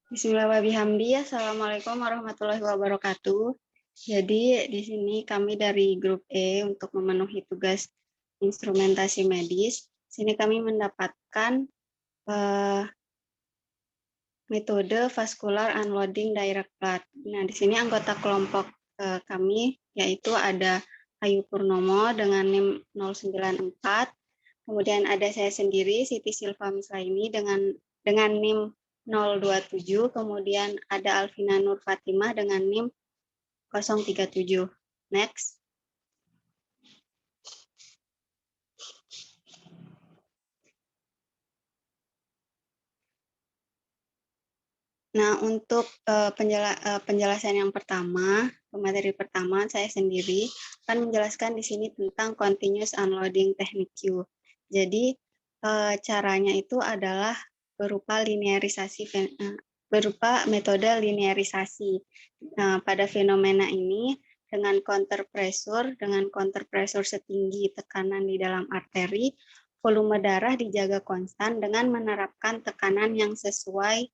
Bismillahirrahmanirrahim. Assalamualaikum warahmatullahi wabarakatuh. Jadi di sini kami dari grup E untuk memenuhi tugas instrumentasi medis. Sini kami mendapatkan metode vascular unloading direct blood. Nah, di sini anggota kelompok kami yaitu ada Ayu Purnomo dengan NIM 094. Kemudian ada saya sendiri, Siti Silva Mislaini dengan NIM 027, kemudian ada Alvina Nur Fatimah dengan NIM 037. Next. Nah, untuk penjelasan yang pertama, materi pertama, saya sendiri akan menjelaskan di sini tentang continuous unloading teknik Q. Jadi, caranya itu adalah berupa berupa metode linearisasi. Nah, pada fenomena ini, dengan counter pressure setinggi tekanan di dalam arteri, volume darah dijaga konstan dengan menerapkan tekanan yang sesuai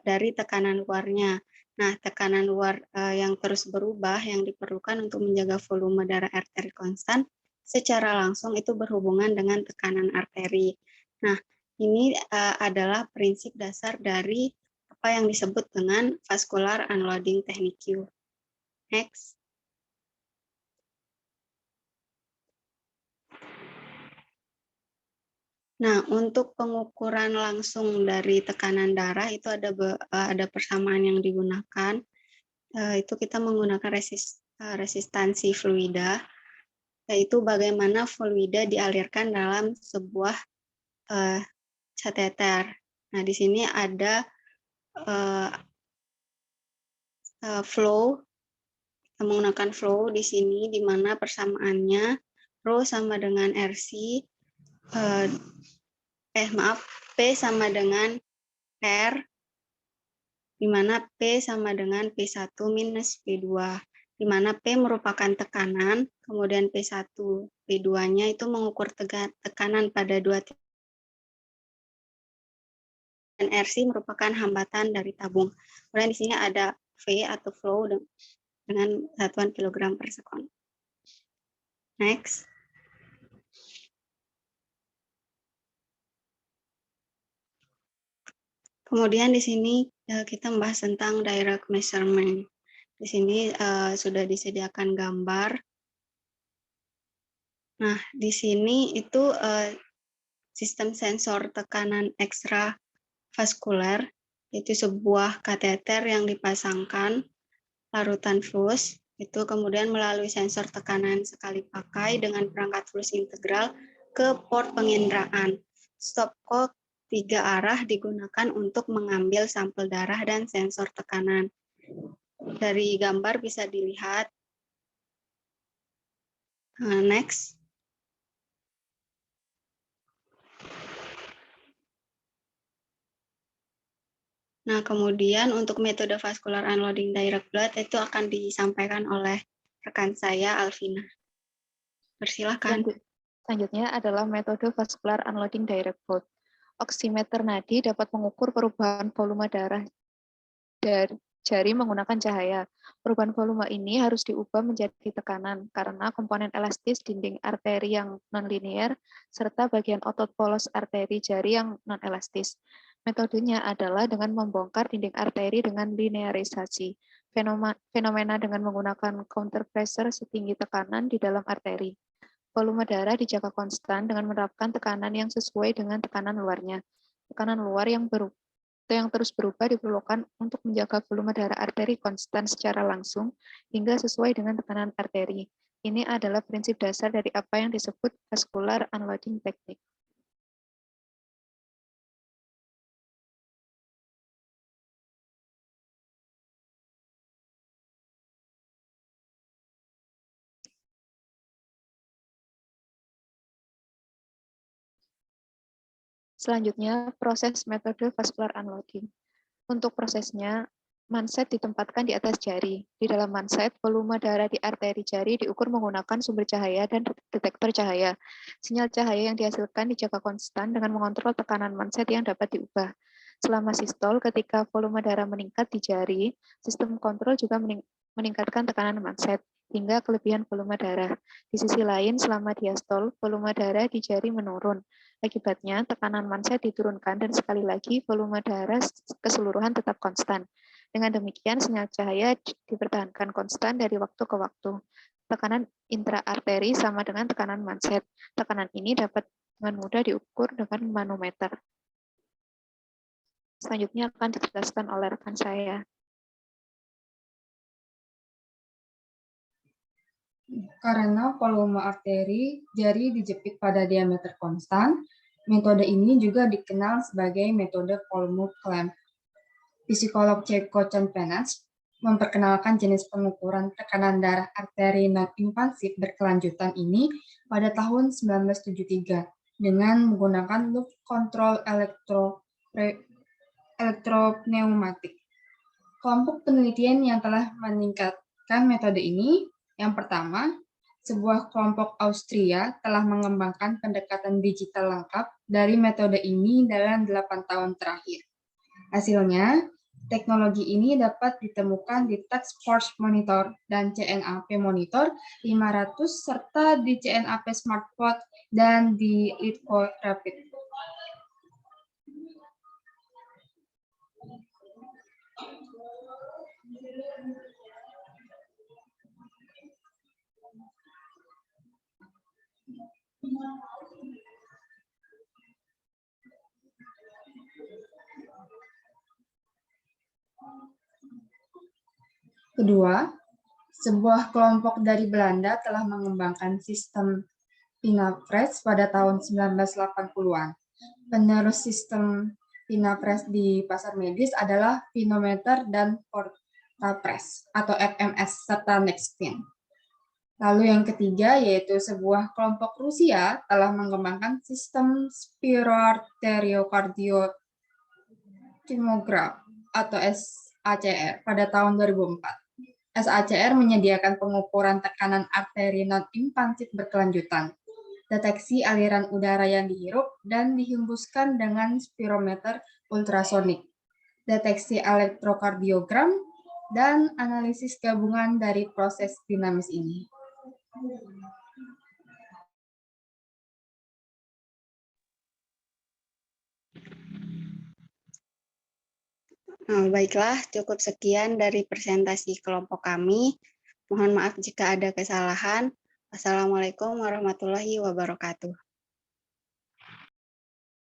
dari tekanan luarnya. Nah, tekanan luar yang terus berubah yang diperlukan untuk menjaga volume darah arteri konstan secara langsung itu berhubungan dengan tekanan arteri. Nah, ini adalah prinsip dasar dari apa yang disebut dengan vascular unloading teknik Q. Next. Nah, untuk pengukuran langsung dari tekanan darah itu ada persamaan yang digunakan. Itu kita menggunakan resistansi fluida, yaitu bagaimana fluida dialirkan dalam sebuah kateter. Nah, di sini ada flow, kita menggunakan flow di sini, di mana persamaannya Rho sama dengan RC, P sama dengan R, di mana P sama dengan P1 minus P2, di mana P merupakan tekanan, kemudian P1, P2-nya itu mengukur tekanan pada dua titik, dan RC merupakan hambatan dari tabung. Kemudian di sini ada V atau flow dengan satuan kilogram per sekon. Next. Kemudian di sini kita membahas tentang direct measurement. Di sini sudah disediakan gambar. Nah, di sini itu sistem sensor tekanan ekstravaskuler, yaitu sebuah kateter yang dipasangkan larutan flus, itu kemudian melalui sensor tekanan sekali pakai dengan perangkat flus integral ke port penginderaan. Stopcock 3 arah digunakan untuk mengambil sampel darah dan sensor tekanan. Dari gambar bisa dilihat. Next. Nah, kemudian untuk metode vascular unloading direct blood itu akan disampaikan oleh rekan saya, Alvina. Persilahkan. Selanjutnya adalah metode vascular unloading direct blood. Oximeter nadi dapat mengukur perubahan volume darah dari jari menggunakan cahaya. Perubahan volume ini harus diubah menjadi tekanan karena komponen elastis dinding arteri yang non-linear serta bagian otot polos arteri jari yang non-elastis. Metodenya adalah dengan membongkar dinding arteri dengan linearisasi. Fenomena dengan menggunakan counter pressure setinggi tekanan di dalam arteri. Volume darah dijaga konstan dengan menerapkan tekanan yang sesuai dengan tekanan luarnya. Tekanan luar yang terus berubah diperlukan untuk menjaga volume darah arteri konstan secara langsung hingga sesuai dengan tekanan arteri. Ini adalah prinsip dasar dari apa yang disebut vascular unloading technique. Selanjutnya, proses metode vascular unloading. Untuk prosesnya, manset ditempatkan di atas jari. Di dalam manset, volume darah di arteri jari diukur menggunakan sumber cahaya dan detektor cahaya. Sinyal cahaya yang dihasilkan dijaga konstan dengan mengontrol tekanan manset yang dapat diubah. Selama sistol, ketika volume darah meningkat di jari, sistem kontrol juga meningkatkan tekanan manset hingga kelebihan volume darah. Di sisi lain, selama diastol, volume darah di jari menurun. Akibatnya, tekanan manset diturunkan dan sekali lagi volume darah keseluruhan tetap konstan. Dengan demikian, sinyal cahaya dipertahankan konstan dari waktu ke waktu. Tekanan intraarteri sama dengan tekanan manset. Tekanan ini dapat dengan mudah diukur dengan manometer. Selanjutnya akan dijelaskan oleh rekan saya. Karena volume arteri jari dijepit pada diameter konstan, metode ini juga dikenal sebagai metode volume clamp. Psikolog Ceko Canpenas memperkenalkan jenis pengukuran tekanan darah arteri non-invasif berkelanjutan ini pada tahun 1973 dengan menggunakan loop control elektropneumatik. Kelompok penelitian yang telah meningkatkan metode ini, yang pertama, sebuah kelompok Austria telah mengembangkan pendekatan digital lengkap dari metode ini dalam 8 tahun terakhir. Hasilnya, teknologi ini dapat ditemukan di Task Force Monitor dan CNAP Monitor 500 serta di CNAP SmartPod dan di Litco Rapid. Kedua, sebuah kelompok dari Belanda telah mengembangkan sistem Pinapres pada tahun 1980-an. Penerus sistem Pinapres di pasar medis adalah Pinometer dan Portapres atau FMS serta Nextpin. Lalu yang ketiga yaitu sebuah kelompok Rusia telah mengembangkan sistem spiroarteriokardiotomograf atau SACR pada tahun 2004. SACR menyediakan pengukuran tekanan arteri non-invasif berkelanjutan, deteksi aliran udara yang dihirup dan dihembuskan dengan spirometer ultrasonik, deteksi elektrokardiogram, dan analisis gabungan dari proses dinamis ini. Baiklah, cukup sekian dari presentasi kelompok kami. Mohon maaf jika ada kesalahan. Wassalamualaikum warahmatullahi wabarakatuh.